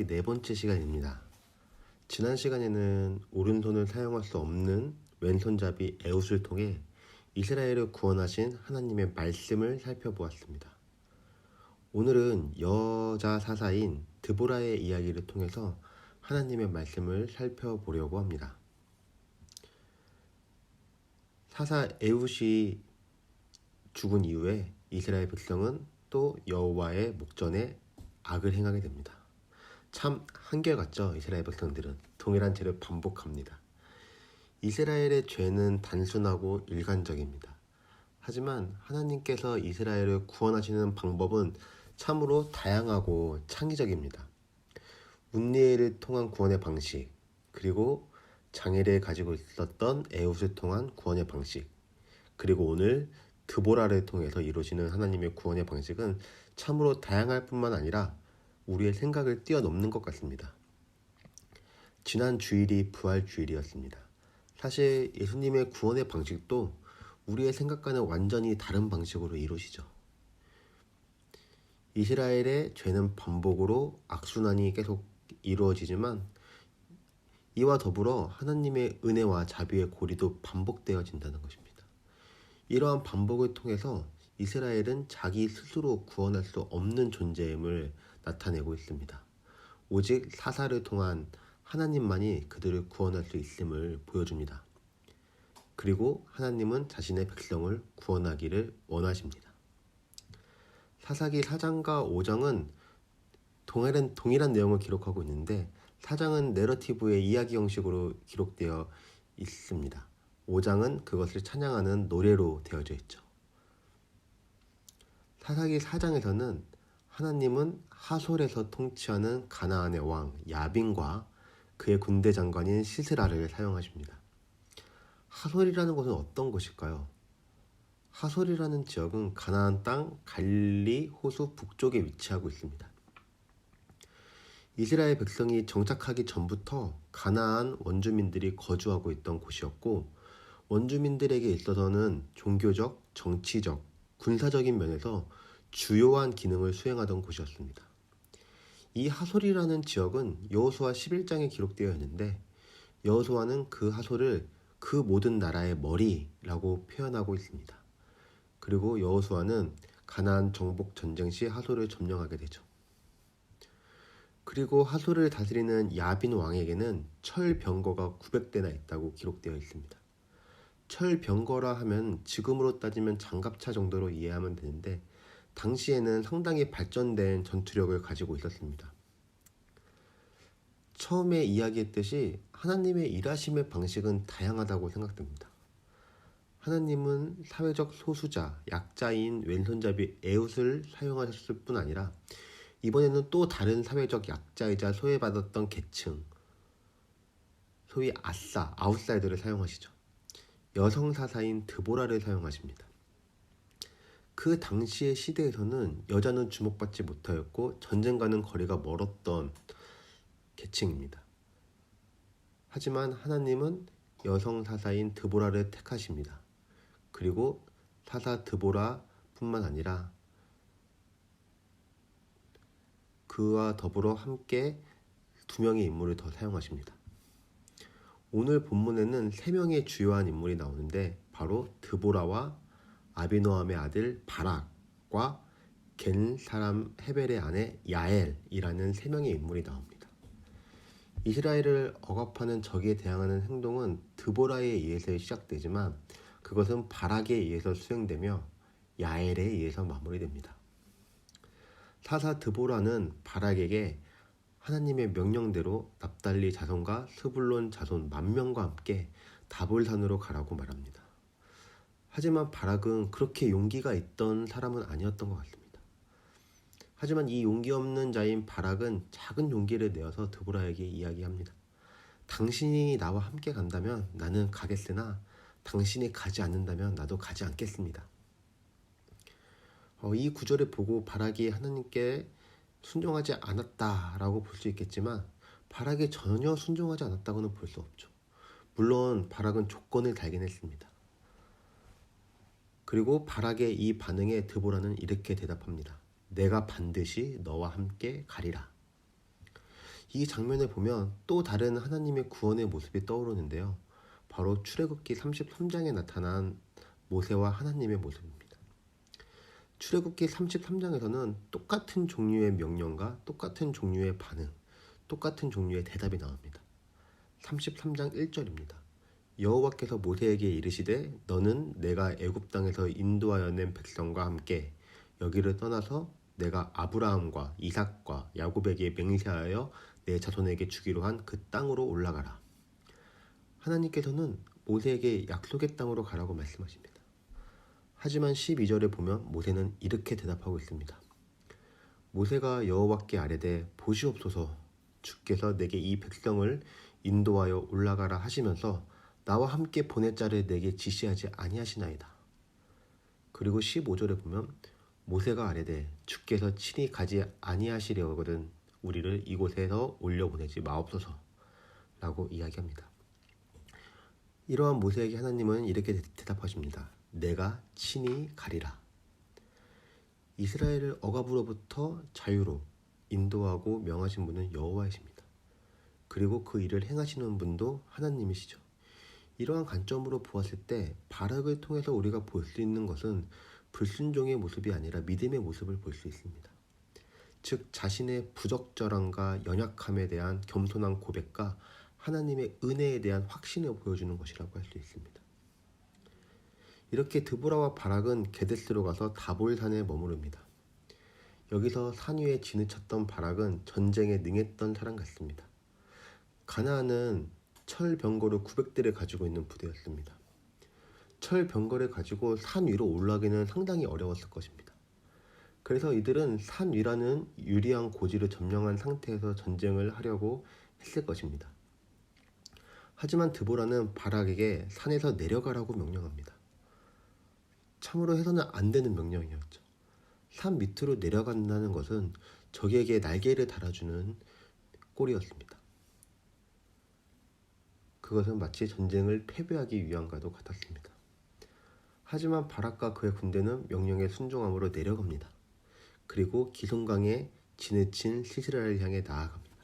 출애굽기 4번째 시간입니다. 지난 시간에는 오른손을 사용할 수 없는 왼손잡이 에훗을 통해 이스라엘을 구원하신 하나님의 말씀을 살펴보았습니다. 오늘은 여자 사사인 드보라의 이야기를 통해서 하나님의 말씀을 살펴보려고 합니다. 사사 에훗이 죽은 이후에 이스라엘 백성은 또 여호와의 목전에 악을 행하게 됩니다. 참 한결같죠. 이스라엘 백성들은 동일한 죄를 반복합니다. 이스라엘의 죄는 단순하고 일관적입니다. 하지만 하나님께서 이스라엘을 구원하시는 방법은 참으로 다양하고 창의적입니다. 문리엘을 통한 구원의 방식, 그리고 장애를 가지고 있었던 에훗을 통한 구원의 방식, 그리고 오늘 드보라를 통해서 이루어지는 하나님의 구원의 방식은 참으로 다양할 뿐만 아니라 우리의 생각을 뛰어넘는 것 같습니다. 지난 주일이 부활 주일이었습니다. 사실 예수님의 구원의 방식도 우리의 생각과는 완전히 다른 방식으로 이루어지죠. 이스라엘의 죄는 반복으로 악순환이 계속 이루어지지만 이와 더불어 하나님의 은혜와 자비의 고리도 반복되어진다는 것입니다. 이러한 반복을 통해서 이스라엘은 자기 스스로 구원할 수 없는 존재임을 나타내고 있습니다. 오직 사사를 통한 하나님만이 그들을 구원할 수 있음을 보여줍니다. 그리고 하나님은 자신의 백성을 구원하기를 원하십니다. 사사기 4장과 5장은 동일한 내용을 기록하고 있는데 4장은 내러티브의 이야기 형식으로 기록되어 있습니다. 5장은 그것을 찬양하는 노래로 되어져 있죠. 사사기 4장에서는 하나님은 하솔에서 통치하는 가나안의 왕 야빈과 그의 군대 장관인 시스라를 사용하십니다. 하솔이라는 곳은 어떤 곳일까요? 하솔이라는 지역은 가나안 땅 갈릴리 호수 북쪽에 위치하고 있습니다. 이스라엘 백성이 정착하기 전부터 가나안 원주민들이 거주하고 있던 곳이었고 원주민들에게 있어서는 종교적, 정치적, 군사적인 면에서 주요한 기능을 수행하던 곳이었습니다. 이 하솔이라는 지역은 여호수아 11장에 기록되어 있는데 여호수아는 그 하솔을 그 모든 나라의 머리라고 표현하고 있습니다. 그리고 여호수아는 가나안 정복 전쟁 시 하솔을 점령하게 되죠. 그리고 하솔을 다스리는 야빈 왕에게는 철병거가 900대나 있다고 기록되어 있습니다. 철병거라 하면 지금으로 따지면 장갑차 정도로 이해하면 되는데 당시에는 상당히 발전된 전투력을 가지고 있었습니다. 처음에 이야기했듯이 하나님의 일하심의 방식은 다양하다고 생각됩니다. 하나님은 사회적 소수자, 약자인 왼손잡이 에훗을 사용하셨을 뿐 아니라 이번에는 또 다른 사회적 약자이자 소외받았던 계층, 소위 아웃사이더를 사용하시죠. 여성 사사인 드보라를 사용하십니다. 그 당시의 시대에서는 여자는 주목받지 못하였고 전쟁과는 거리가 멀었던 계층입니다. 하지만 하나님은 여성 사사인 드보라를 택하십니다. 그리고 사사 드보라뿐만 아니라 그와 더불어 함께 2명의 인물을 더 사용하십니다. 오늘 본문에는 3명의 주요한 인물이 나오는데 바로 드보라와 아비노함의 아들 바락과 겐 사람 헤벨의 아내 야엘이라는 3명의 인물이 나옵니다. 이스라엘을 억압하는 적에 대항하는 행동은 드보라에 의해서 시작되지만 그것은 바락에 의해서 수행되며 야엘에 의해서 마무리됩니다. 사사 드보라는 바락에게 하나님의 명령대로 납달리 자손과 스불론 자손 10,000명과 함께 다볼산으로 가라고 말합니다. 하지만 바락은 그렇게 용기가 있던 사람은 아니었던 것 같습니다. 하지만 이 용기 없는 자인 바락은 작은 용기를 내어서 드보라에게 이야기합니다. 당신이 나와 함께 간다면 나는 가겠으나 당신이 가지 않는다면 나도 가지 않겠습니다. 이 구절을 보고 바락이 하나님께 순종하지 않았다라고 볼 수 있겠지만 바락이 전혀 순종하지 않았다고는 볼 수 없죠. 물론 바락은 조건을 달긴 했습니다. 그리고 바락의 이 반응에 드보라는 이렇게 대답합니다. 내가 반드시 너와 함께 가리라. 이 장면을 보면 또 다른 하나님의 구원의 모습이 떠오르는데요. 바로 출애굽기 33장에 나타난 모세와 하나님의 모습입니다. 출애굽기 33장에서는 똑같은 종류의 명령과 똑같은 종류의 반응, 똑같은 종류의 대답이 나옵니다. 33장 1절입니다. 여호와께서 모세에게 이르시되 너는 내가 애굽 땅에서 인도하여 낸 백성과 함께 여기를 떠나서 내가 아브라함과 이삭과 야곱에게 맹세하여 내 자손에게 주기로 한 그 땅으로 올라가라. 하나님께서는 모세에게 약속의 땅으로 가라고 말씀하십니다. 하지만 12절에 보면 모세는 이렇게 대답하고 있습니다. 모세가 여호와께 아뢰되 보시옵소서 주께서 내게 이 백성을 인도하여 올라가라 하시면서 나와 함께 보낼 자를 내게 지시하지 아니하시나이다. 그리고 15절에 보면 모세가 아뢰되 주께서 친히 가지 아니하시려거든 우리를 이곳에서 올려보내지 마옵소서 라고 이야기합니다. 이러한 모세에게 하나님은 이렇게 대답하십니다. 내가 친히 가리라. 이스라엘을 억압으로부터 자유로 인도하고 명하신 분은 여호와이십니다. 그리고 그 일을 행하시는 분도 하나님이시죠. 이러한 관점으로 보았을 때 바락을 통해서 우리가 볼 수 있는 것은 불순종의 모습이 아니라 믿음의 모습을 볼 수 있습니다. 즉 자신의 부적절함과 연약함에 대한 겸손한 고백과 하나님의 은혜에 대한 확신을 보여주는 것이라고 할 수 있습니다. 이렇게 드보라와 바락은 게데스로 가서 다볼산에 머무릅니다. 여기서 산 위에 진을 쳤던 바락은 전쟁에 능했던 사람 같습니다. 가나안은 철병거로 900대를 가지고 있는 부대였습니다. 철병거를 가지고 산 위로 올라가기는 상당히 어려웠을 것입니다. 그래서 이들은 산 위라는 유리한 고지를 점령한 상태에서 전쟁을 하려고 했을 것입니다. 하지만 드보라는 바락에게 산에서 내려가라고 명령합니다. 참으로 해서는 안 되는 명령이었죠. 산 밑으로 내려간다는 것은 적에게 날개를 달아주는 꼴이었습니다. 그것은 마치 전쟁을 패배하기 위함과도 같았습니다. 하지만 바락과 그의 군대는 명령에 순종함으로 내려갑니다. 그리고 기송강에 진을 친 시스라를 향해 나아갑니다.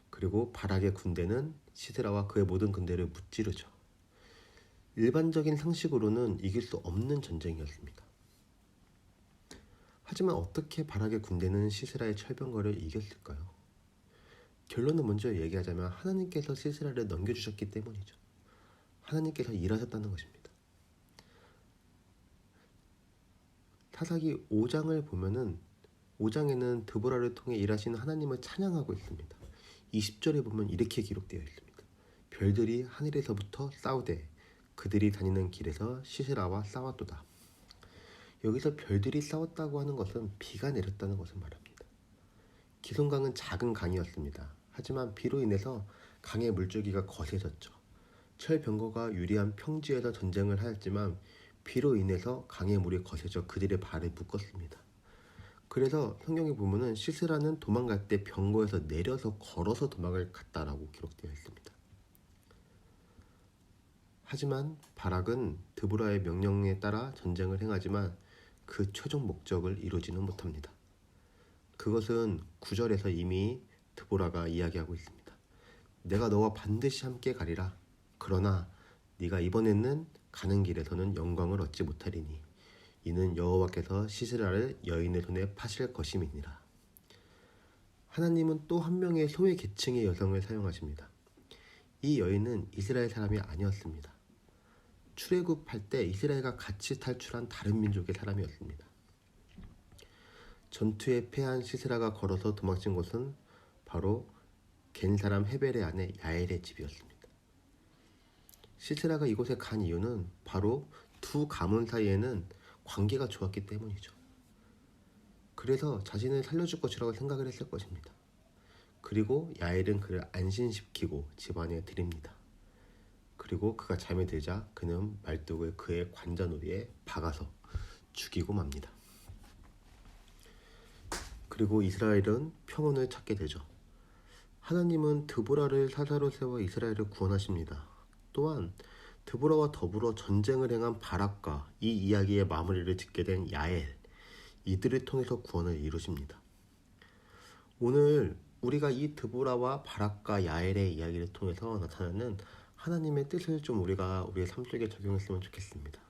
그리고 바락의 군대는 시스라와 그의 모든 군대를 무찌르죠. 일반적인 상식으로는 이길 수 없는 전쟁이었습니다. 하지만 어떻게 바락의 군대는 시스라의 철병거를 이겼을까요? 결론은 먼저 얘기하자면 하나님께서 시스라를 넘겨주셨기 때문이죠. 하나님께서 일하셨다는 것입니다. 사사기 5장을 보면은 5장에는 드보라를 통해 일하시는 하나님을 찬양하고 있습니다. 20절에 보면 이렇게 기록되어 있습니다. 별들이 하늘에서부터 싸우되 그들이 다니는 길에서 시스라와 싸웠도다. 여기서 별들이 싸웠다고 하는 것은 비가 내렸다는 것을 말합니다. 기송강은 작은 강이었습니다. 하지만 비로 인해서 강의 물줄기가 거세졌죠. 철병거가 유리한 평지에서 전쟁을 하였지만 비로 인해서 강의 물이 거세져 그들의 발을 묶었습니다. 그래서 성경에 보면은 시스라는 도망갈 때 병거에서 내려서 걸어서 도망을 갔다라고 기록되어 있습니다. 하지만 바락은 드보라의 명령에 따라 전쟁을 행하지만 그 최종 목적을 이루지는 못합니다. 그것은 9절에서 이미 드보라가 이야기하고 있습니다. 내가 너와 반드시 함께 가리라. 그러나 네가 이번에는 가는 길에서는 영광을 얻지 못하리니 이는 여호와께서 시스라를 여인의 손에 파실 것임이니라. 하나님은 또 한 명의 소외 계층의 여성을 사용하십니다. 이 여인은 이스라엘 사람이 아니었습니다. 출애굽할 때 이스라엘과 같이 탈출한 다른 민족의 사람이었습니다. 전투에 패한 시스라가 걸어서 도망친 곳은 바로 겐 사람 헤벨의 아내 야엘의 집이었습니다. 시스라가 이곳에 간 이유는 바로 두 가문 사이에는 관계가 좋았기 때문이죠. 그래서 자신을 살려줄 것이라고 생각을 했을 것입니다. 그리고 야엘은 그를 안심시키고 집안에 들입니다. 그리고 그가 잠에 들자 그는 말뚝을 그의 관자놀이에 박아서 죽이고 맙니다. 그리고 이스라엘은 평온을 찾게 되죠. 하나님은 드보라를 사사로 세워 이스라엘을 구원하십니다. 또한 드보라와 더불어 전쟁을 행한 바락과 이 이야기의 마무리를 짓게 된 야엘, 이들을 통해서 구원을 이루십니다. 오늘 우리가 이 드보라와 바락과 야엘의 이야기를 통해서 나타나는 하나님의 뜻을 좀 우리가 우리의 삶 속에 적용했으면 좋겠습니다.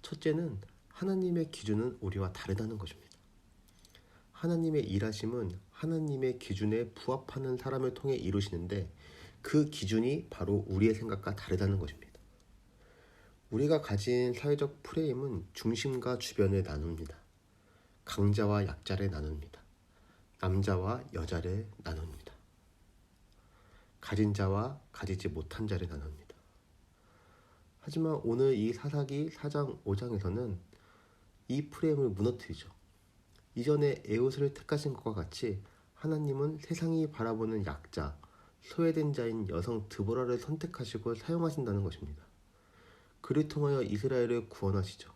첫째는 하나님의 기준은 우리와 다르다는 것입니다. 하나님의 일하심은 하나님의 기준에 부합하는 사람을 통해 이루시는데 그 기준이 바로 우리의 생각과 다르다는 것입니다. 우리가 가진 사회적 프레임은 중심과 주변을 나눕니다. 강자와 약자를 나눕니다. 남자와 여자를 나눕니다. 가진 자와 가지지 못한 자를 나눕니다. 하지만 오늘 이 사사기 4장 5장에서는 이 프레임을 무너뜨리죠. 이전에 에웃을 택하신 것과 같이 하나님은 세상이 바라보는 약자, 소외된 자인 여성 드보라를 선택하시고 사용하신다는 것입니다. 그를 통하여 이스라엘을 구원하시죠.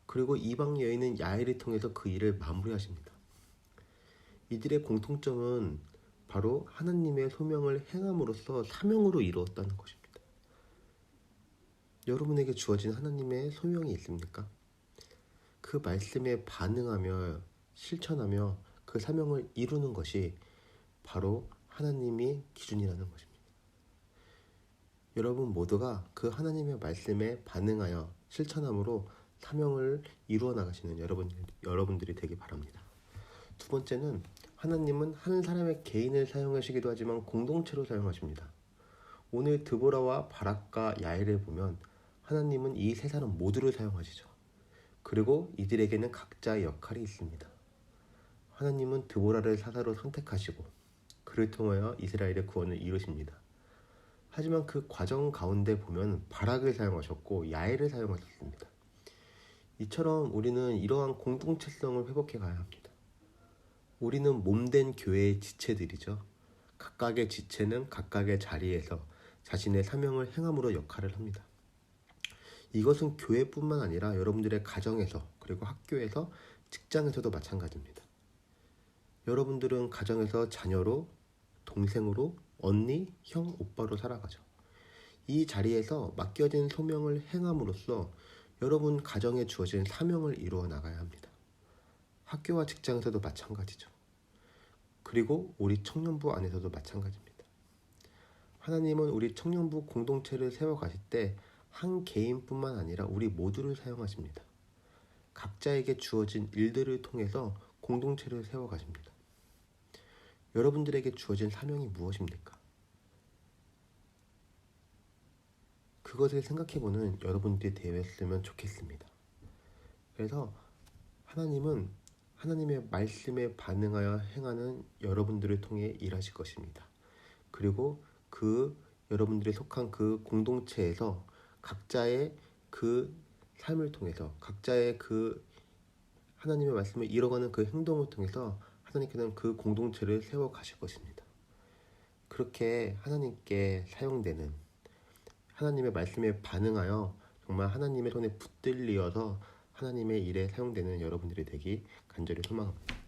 그리고 이방 여인은 야엘을 통해서 그 일을 마무리하십니다. 이들의 공통점은 바로 하나님의 소명을 행함으로써 사명으로 이루었다는 것입니다. 여러분에게 주어진 하나님의 소명이 있습니까? 그 말씀에 반응하며 실천하며 그 사명을 이루는 것이 바로 하나님이 기준이라는 것입니다. 여러분 모두가 그 하나님의 말씀에 반응하여 실천함으로 사명을 이루어 나가시는 여러분들이 되기 바랍니다. 두 번째는 하나님은 한 사람의 개인을 사용하시기도 하지만 공동체로 사용하십니다. 오늘 드보라와 바락과 야엘을 보면 하나님은 이 세 사람 모두를 사용하시죠. 그리고 이들에게는 각자의 역할이 있습니다. 하나님은 드보라를 사사로 선택하시고 그를 통하여 이스라엘의 구원을 이루십니다. 하지만 그 과정 가운데 보면 바락을 사용하셨고 야엘을 사용하셨습니다. 이처럼 우리는 이러한 공동체성을 회복해 가야 합니다. 우리는 몸된 교회의 지체들이죠. 각각의 지체는 각각의 자리에서 자신의 사명을 행함으로 역할을 합니다. 이것은 교회뿐만 아니라 여러분들의 가정에서 그리고 학교에서 직장에서도 마찬가지입니다. 여러분들은 가정에서 자녀로, 동생으로, 언니, 형, 오빠로 살아가죠. 이 자리에서 맡겨진 소명을 행함으로써 여러분 가정에 주어진 사명을 이루어 나가야 합니다. 학교와 직장에서도 마찬가지죠. 그리고 우리 청년부 안에서도 마찬가지입니다. 하나님은 우리 청년부 공동체를 세워가실 때 한 개인뿐만 아니라 우리 모두를 사용하십니다. 각자에게 주어진 일들을 통해서 공동체를 세워가십니다. 여러분들에게 주어진 사명이 무엇입니까? 그것을 생각해보는 여러분들이 되었으면 좋겠습니다. 그래서 하나님은 하나님의 말씀에 반응하여 행하는 여러분들을 통해 일하실 것입니다. 그리고 그 여러분들이 속한 그 공동체에서 각자의 그 삶을 통해서 각자의 그 하나님의 말씀을 이뤄가는 그 행동을 통해서 하나님께서는 그 공동체를 세워 가실 것입니다. 그렇게 하나님께 사용되는 하나님의 말씀에 반응하여 정말 하나님의 손에 붙들리어서 하나님의 일에 사용되는 여러분들이 되기 간절히 소망합니다.